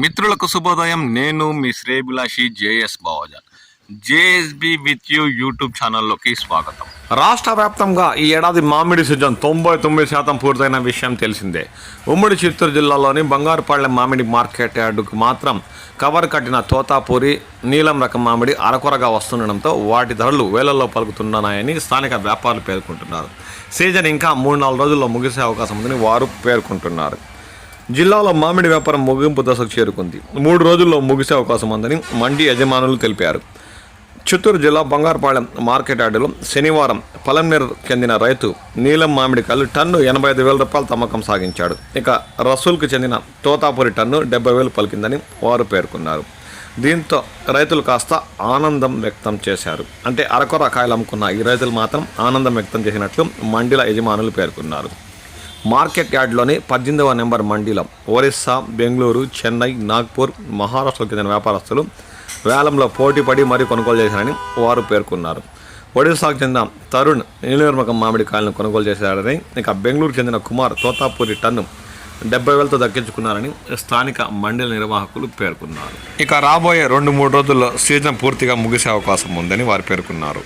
మిత్రులకు శుభోదయం. నేను మీ శ్రేభిలాషి JS Bavajan. JSB with you YouTube ఛానల్లోకి స్వాగతం. రాష్ట్ర వ్యాప్తంగా ఈ ఏడాది మామిడి సీజన్ 99% పూర్తయిన విషయం తెలిసిందే. ఉమ్మడి చిత్తూరు జిల్లాలోని బంగారుపాళ్లెం మామిడి మార్కెట్ యార్డుకు మాత్రం కవర్ కట్టిన తోతాపూరి నీలం రకం మామిడి అరకొరగా వస్తుండడంతో వాటి ధరలు వేలల్లో పలుకుతున్నాయని స్థానిక వ్యాపారులు పేర్కొంటున్నారు. సీజన్ ఇంకా 3-4 రోజుల్లో ముగిసే అవకాశం ఉందని వారు పేర్కొంటున్నారు. జిల్లాలో మామిడి వ్యాపారం ముగింపు దశకు చేరుకుంది. 3 రోజుల్లో ముగిసే అవకాశం ఉందని మండి యజమానులు తెలిపారు. చిత్తూరు జిల్లా బంగారుపాళ్లెం మార్కెట్ యార్డులో శనివారం పలంనేరు చెందిన రైతు నీలం మామిడికాయలు టన్ను 85,000 రూపాయలు తమ్మకం సాగించాడు. ఇక రసూల్కు చెందిన తోతాపూరి టన్ను 70,000 పలికిందని వారు పేర్కొన్నారు. దీంతో రైతులు కాస్త ఆనందం వ్యక్తం చేశారు. అంటే అరకొర కాయలు అమ్ముకున్న ఈ రైతులు మాత్రం ఆనందం వ్యక్తం చేసినట్లు మండీల యజమానులు పేర్కొన్నారు. మార్కెట్ యార్డ్లోని 18వ నెంబర్ మండీలో ఒరిస్సా, బెంగళూరు, చెన్నై, నాగ్పూర్, మహారాష్ట్రకు చెందిన వ్యాపారస్తులు వేలంలో పోటీపడి మరీ కొనుగోలు చేశారని వారు పేర్కొన్నారు. ఒడిశాకు చెందిన తరుణ్ నీలివర్మకం మామిడికాయలను కొనుగోలు చేశారని, ఇక బెంగళూరుకు చెందిన కుమార్ తోతాపూరి టన్ను 70,000తో దక్కించుకున్నారని స్థానిక మండలి నిర్వాహకులు పేర్కొన్నారు. ఇక రాబోయే 2-3 రోజుల్లో సీజన్ పూర్తిగా ముగిసే అవకాశం ఉందని వారు పేర్కొన్నారు.